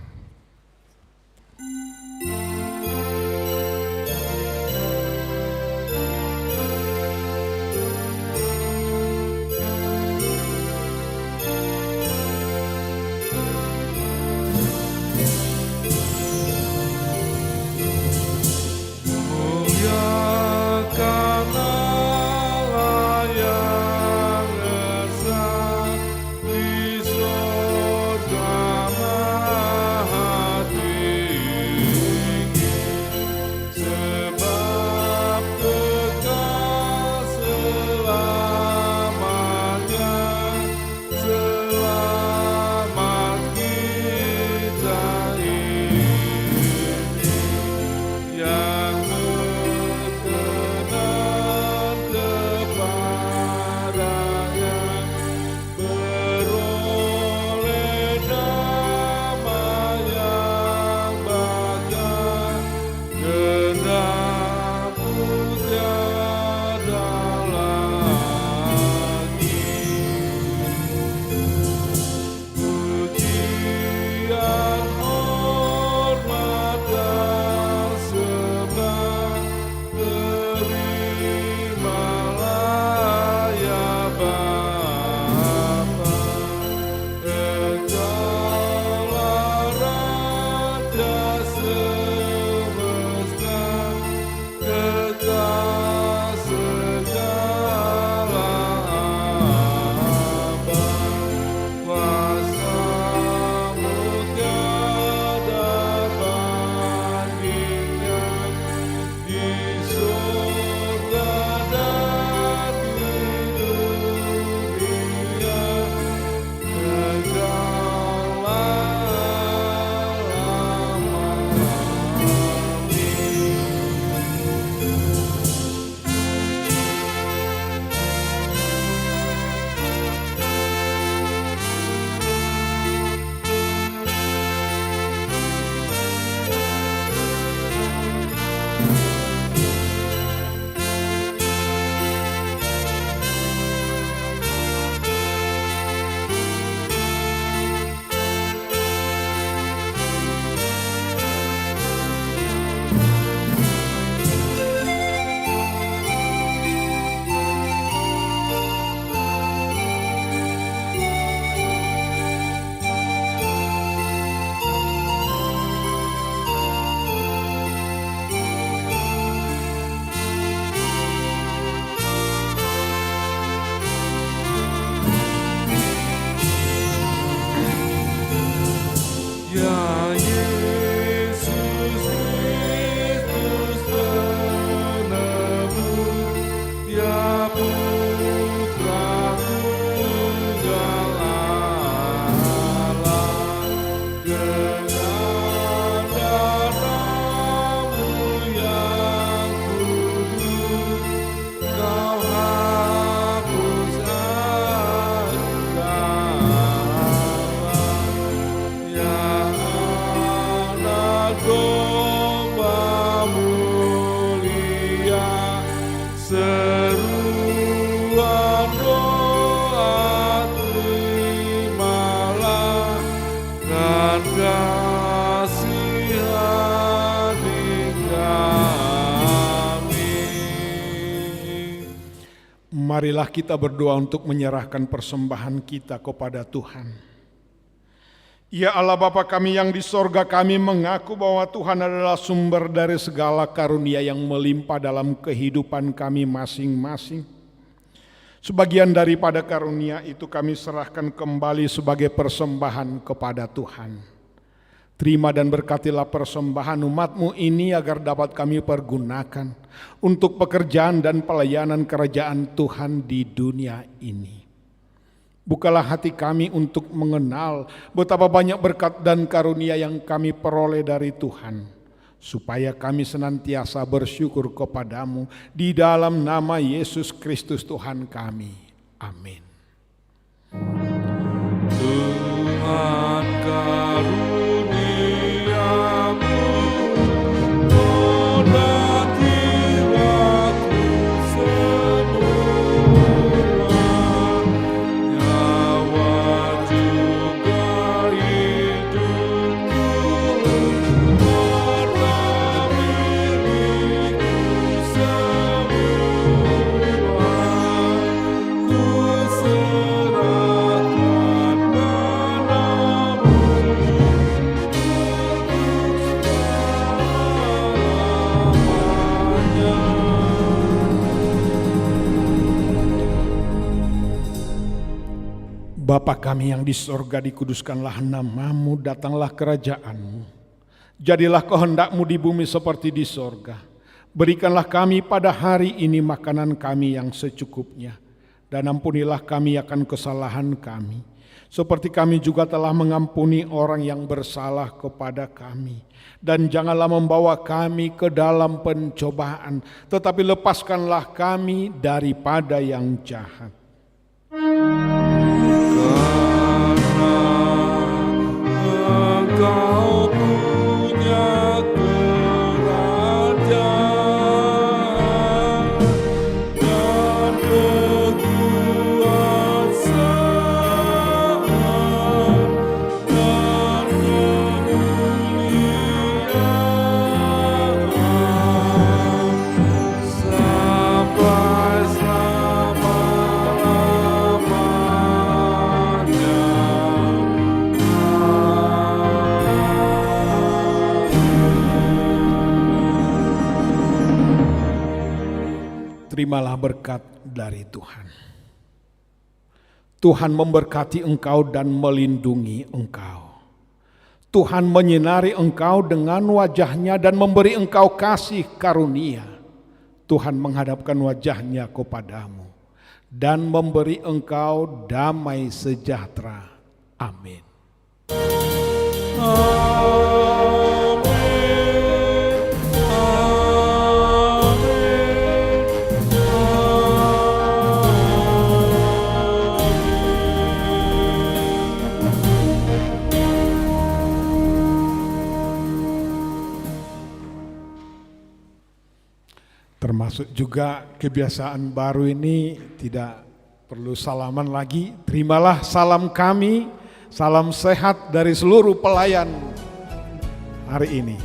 Marilah kita berdoa untuk menyerahkan persembahan kita kepada Tuhan. Ya Allah Bapa kami yang di sorga, kami mengaku bahwa Tuhan adalah sumber dari segala karunia yang melimpah dalam kehidupan kami masing-masing. Sebagian daripada karunia itu kami serahkan kembali sebagai persembahan kepada Tuhan. Terima dan berkatilah persembahan umat-Mu ini agar dapat kami pergunakan untuk pekerjaan dan pelayanan kerajaan Tuhan di dunia ini. Bukalah hati kami untuk mengenal betapa banyak berkat dan karunia yang kami peroleh dari Tuhan, supaya kami senantiasa bersyukur kepadamu di dalam nama Yesus Kristus Tuhan kami. Amin. Tuhan karuniamu Bapa kami yang di sorga, dikuduskanlah nama-Mu, datanglah kerajaan-Mu. Jadilah kehendak-Mu di bumi seperti di sorga. Berikanlah kami pada hari ini makanan kami yang secukupnya. Dan ampunilah kami akan kesalahan kami, seperti kami juga telah mengampuni orang yang bersalah kepada kami. Dan janganlah membawa kami ke dalam pencobaan, tetapi lepaskanlah kami daripada yang jahat. Engkau punya kerajaan dan kekuasaan dan kemuliaan sampai selama-lamanya. Terimalah berkat dari Tuhan. Tuhan memberkati engkau dan melindungi engkau. Tuhan menyinari engkau dengan wajah-Nya dan memberi engkau kasih karunia. Tuhan menghadapkan wajah-Nya kepadamu dan memberi engkau damai sejahtera. Amin. Termasuk juga kebiasaan baru ini, tidak perlu salaman lagi. Terimalah salam kami, salam sehat dari seluruh pelayan hari ini.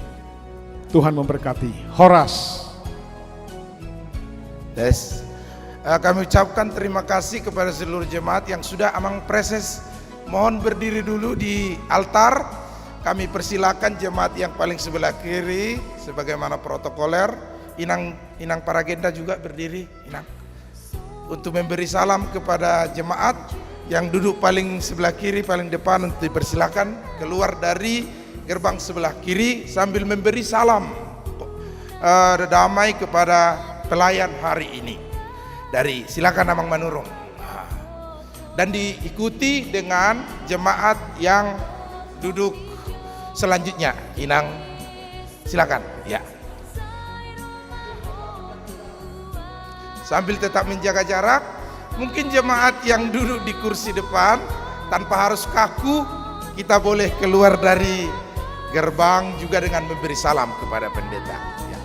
Tuhan memberkati. Horas. Yes. Kami ucapkan terima kasih kepada seluruh jemaat yang sudah amang preses. Mohon berdiri dulu di altar. Kami persilakan jemaat yang paling sebelah kiri sebagaimana protokoler. Inang Paragenda juga berdiri, Inang, untuk memberi salam kepada jemaat yang duduk paling sebelah kiri, paling depan, untuk dipersilakan keluar dari gerbang sebelah kiri sambil memberi salam damai kepada pelayan hari ini. Silakan Amang Manurung, dan diikuti dengan jemaat yang duduk selanjutnya. Inang, silakan ya. Sambil tetap menjaga jarak, mungkin jemaat yang duduk di kursi depan tanpa harus kaku, kita boleh keluar dari gerbang juga dengan memberi salam kepada pendeta. Ya.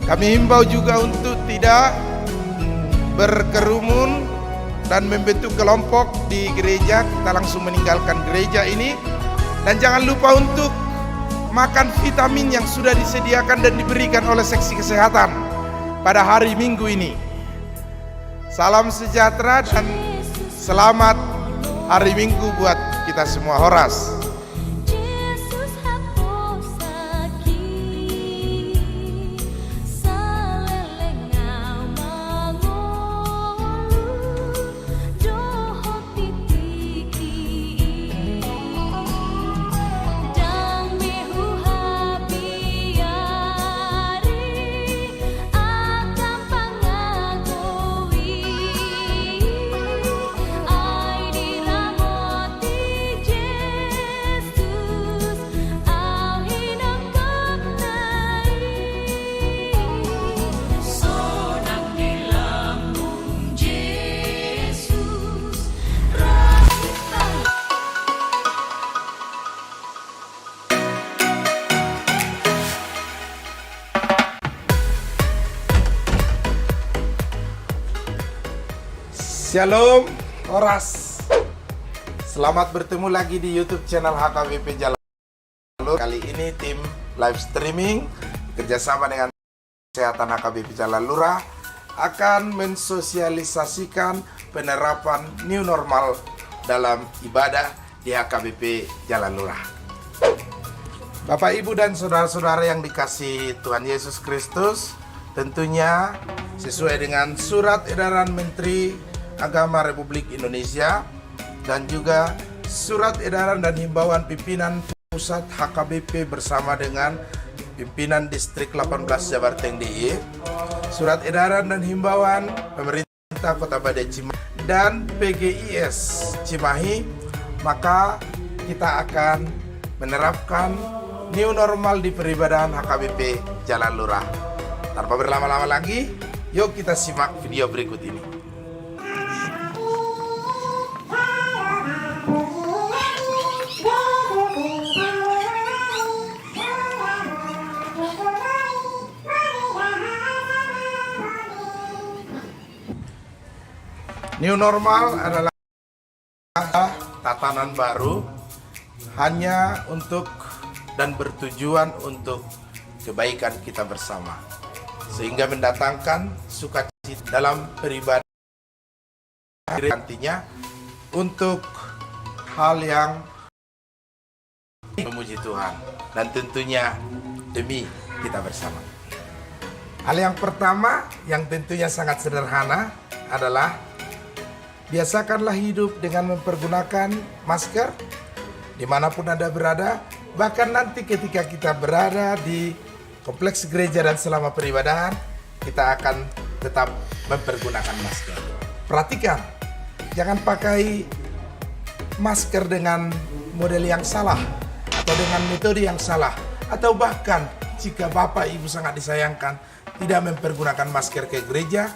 Kami himbau juga untuk tidak berkerumun dan membentuk kelompok di gereja. Kita langsung meninggalkan gereja ini. Dan jangan lupa untuk makan vitamin yang sudah disediakan dan diberikan oleh seksi kesehatan pada hari Minggu ini. Salam sejahtera dan selamat hari Minggu buat kita semua. Horas. Shalom, Horas. Selamat bertemu lagi di YouTube channel HKBP Jalan Lurah. Kali ini tim live streaming kerjasama dengan Kesehatan HKBP Jalan Lurah akan mensosialisasikan penerapan new normal dalam ibadah di HKBP Jalan Lurah. Bapak, Ibu, dan saudara-saudara yang dikasihi Tuhan Yesus Kristus, tentunya sesuai dengan Surat Edaran Menteri Agama Republik Indonesia dan juga Surat Edaran dan Himbauan Pimpinan Pusat HKBP bersama dengan Pimpinan Distrik 18 Jabarteng DIY, Surat Edaran dan Himbauan Pemerintah Kota Badai Cimahi dan PGIS Cimahi, maka kita akan menerapkan new normal di peribadahan HKBP Jalan Lurah. Tanpa berlama-lama lagi, yuk kita simak video berikut ini. New normal adalah tatanan baru hanya untuk dan bertujuan untuk kebaikan kita bersama, sehingga mendatangkan sukacita dalam peribadahan nantinya untuk hal yang memuji Tuhan dan tentunya demi kita bersama. Hal yang pertama yang tentunya sangat sederhana adalah biasakanlah hidup dengan mempergunakan masker dimanapun Anda berada, bahkan nanti ketika kita berada di kompleks gereja dan selama peribadahan, kita akan tetap mempergunakan masker. Perhatikan, jangan pakai masker dengan model yang salah atau dengan metode yang salah, atau bahkan jika Bapak Ibu sangat disayangkan tidak mempergunakan masker ke gereja,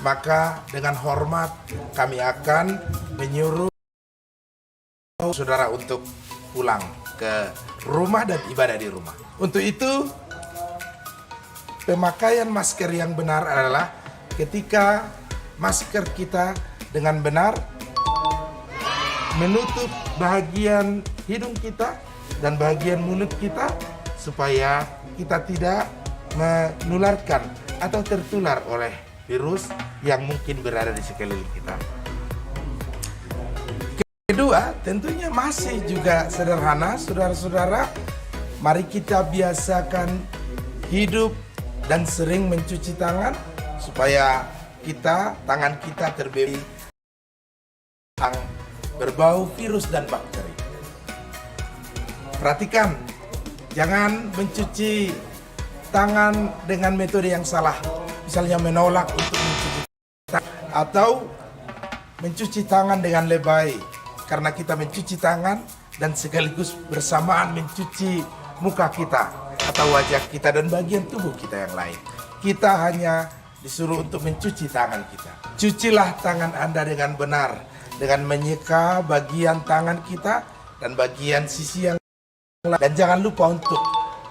maka dengan hormat kami akan menyuruh saudara untuk pulang ke rumah dan ibadah di rumah. Untuk itu, pemakaian masker yang benar adalah ketika masker kita dengan benar menutup bagian hidung kita dan bagian mulut kita supaya kita tidak menularkan atau tertular oleh virus yang mungkin berada di sekeliling kita. Kedua, tentunya masih juga sederhana, saudara-saudara. Mari kita biasakan hidup dan sering mencuci tangan supaya tangan kita terbebas yang berbau virus dan bakteri. Perhatikan, jangan mencuci tangan dengan metode yang salah. Misalnya menolak untuk mencuci tangan atau mencuci tangan dengan lebay, karena kita mencuci tangan dan sekaligus bersamaan mencuci muka kita atau wajah kita dan bagian tubuh kita yang lain. Kita hanya disuruh untuk mencuci tangan kita. Cucilah tangan Anda dengan benar, dengan menyeka bagian tangan kita dan bagian sisi yang lain. Dan jangan lupa untuk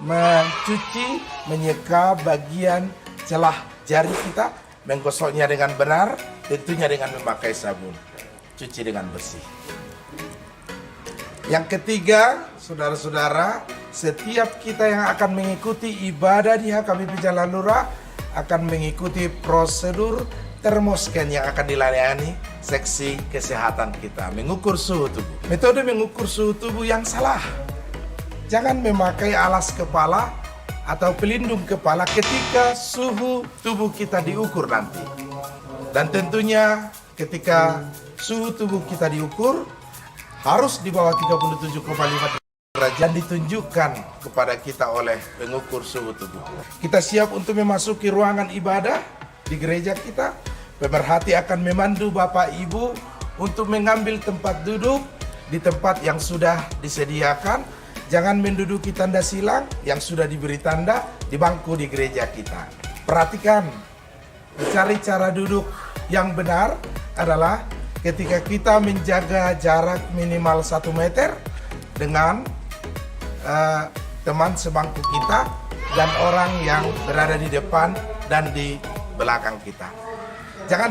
mencuci, menyeka bagian celah jari kita, menggosoknya dengan benar, tentunya dengan memakai sabun. Cuci dengan bersih. Yang ketiga, saudara-saudara, setiap kita yang akan mengikuti ibadah di HKBP Jalan Lurah akan mengikuti prosedur termoscan yang akan dilayani seksi kesehatan kita, mengukur suhu tubuh. Metode mengukur suhu tubuh yang salah. Jangan memakai alas kepala atau pelindung kepala ketika suhu tubuh kita diukur nanti. Dan tentunya ketika suhu tubuh kita diukur harus di bawah 37,5 derajat ditunjukkan kepada kita oleh pengukur suhu tubuh. Kita siap untuk memasuki ruangan ibadah di gereja kita. Pemerhati akan memandu Bapak Ibu untuk mengambil tempat duduk di tempat yang sudah disediakan. Jangan menduduki tanda silang yang sudah diberi tanda di bangku di gereja kita. Perhatikan, mencari cara duduk yang benar adalah ketika kita menjaga jarak minimal 1 meter dengan teman sebangku kita dan orang yang berada di depan dan di belakang kita. Jangan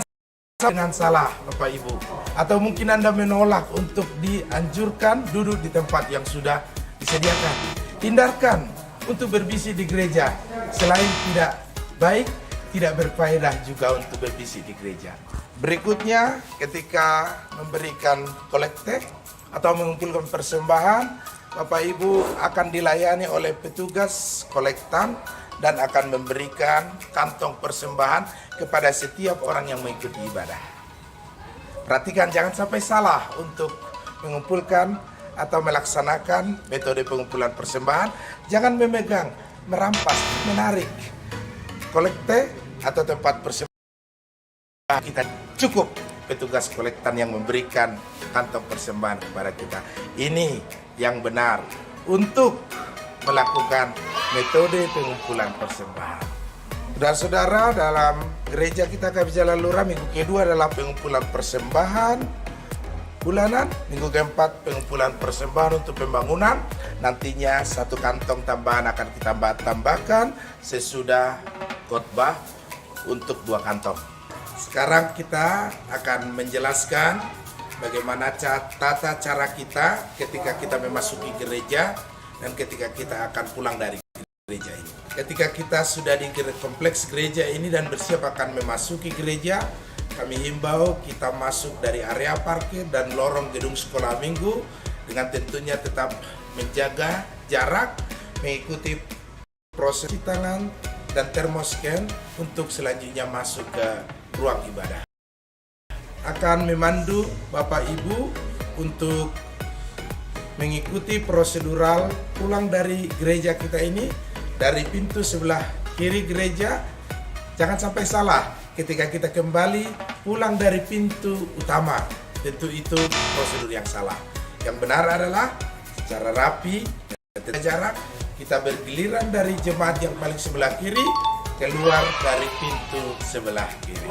dengan salah Bapak Ibu, atau mungkin Anda menolak untuk dianjurkan duduk di tempat yang sudah disediakan. Hindarkan untuk berbisik di gereja. Selain tidak baik, tidak berfaedah juga untuk berbisik di gereja. Berikutnya, ketika memberikan kolekte atau mengumpulkan persembahan, Bapak Ibu akan dilayani oleh petugas kolektan dan akan memberikan kantong persembahan kepada setiap orang yang mengikuti ibadah. Perhatikan, jangan sampai salah untuk mengumpulkan atau melaksanakan metode pengumpulan persembahan. Jangan memegang, merampas, menarik kolekte atau tempat persembahan. Kita cukup petugas kolektan yang memberikan kantong persembahan kepada kita. Ini yang benar untuk melakukan metode pengumpulan persembahan. Saudara-saudara, dalam gereja kita HKBP Jalan Lurah, minggu kedua adalah pengumpulan persembahan bulanan, minggu keempat pengumpulan persembahan untuk pembangunan. Nantinya 1 kantong tambahan akan kita tambahkan sesudah khotbah untuk 2 kantong. Sekarang kita akan menjelaskan bagaimana tata cara kita ketika kita memasuki gereja dan ketika kita akan pulang dari gereja ini. Ketika kita sudah di kompleks gereja ini dan bersiap akan memasuki gereja, kami himbau kita masuk dari area parkir dan lorong gedung sekolah minggu dengan tentunya tetap menjaga jarak, mengikuti proses cuci tangan dan termoscan untuk selanjutnya masuk ke ruang ibadah. Akan memandu Bapak Ibu untuk mengikuti prosedural pulang dari gereja kita ini dari pintu sebelah kiri gereja. Jangan sampai salah ketika kita kembali pulang dari pintu utama. Tentu itu prosedur yang salah. Yang benar adalah secara rapi dan jarak kita bergiliran dari jemaat yang paling sebelah kiri keluar dari pintu sebelah kiri.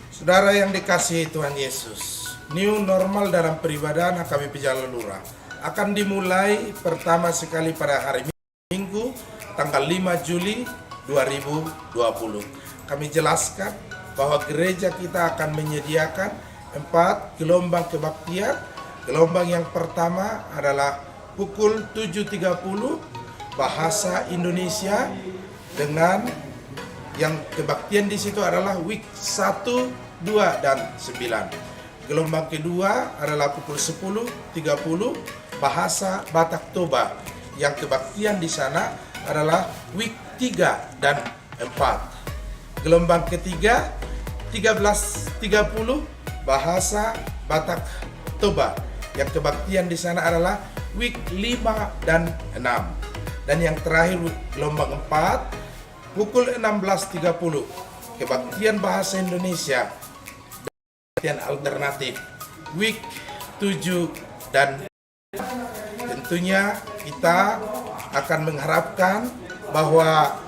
Saudara yang dikasihi Tuhan Yesus, new normal dalam peribadahan HKBP Jalan Lurah akan dimulai pertama sekali pada hari Minggu tanggal 5 Juli 2020. Kami jelaskan bahwa gereja kita akan menyediakan 4 gelombang kebaktian. Gelombang yang pertama adalah pukul 7.30 bahasa Indonesia dengan yang kebaktian di situ adalah week 1, 2, dan 9. Gelombang kedua adalah pukul 10.30 bahasa Batak Toba. Yang kebaktian di sana adalah week 3 dan 4. Gelombang ketiga 13.30 bahasa Batak Toba. Yang kebaktian di sana adalah week 5 dan 6. Dan yang terakhir gelombang 4 pukul 16.30 kebaktian bahasa Indonesia dan alternatif week 7 dan tentunya kita akan mengharapkan bahwa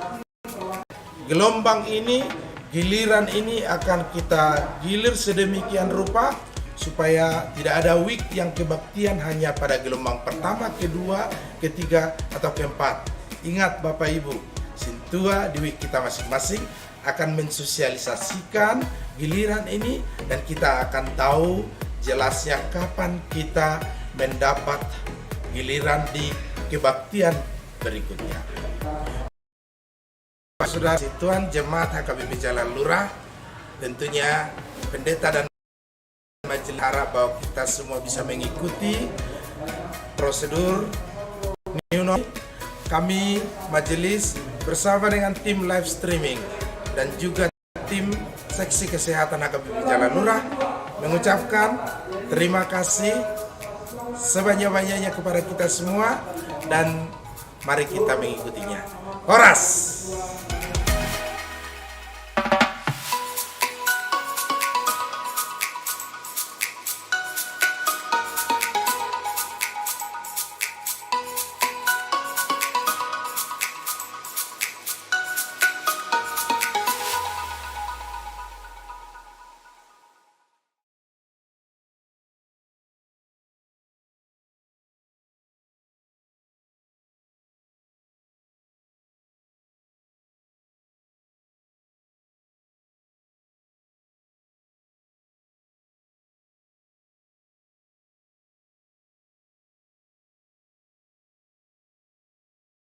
gelombang ini, giliran ini akan kita gilir sedemikian rupa supaya tidak ada week yang kebaktian hanya pada gelombang pertama, kedua, ketiga, atau keempat. Ingat Bapak Ibu, Sintua di week kita masing-masing akan mensosialisasikan giliran ini dan kita akan tahu jelasnya kapan kita mendapat giliran di kebaktian berikutnya. Saudara Tuan Jemaat HKBP Jalan Lurah, tentunya pendeta dan majelis harap bahwa kita semua bisa mengikuti prosedur new normal. Kami majelis bersama dengan tim live streaming dan juga tim seksi kesehatan HKBP Jalan Lurah mengucapkan terima kasih sebanyak-banyaknya kepada kita semua dan mari kita mengikutinya. Horas!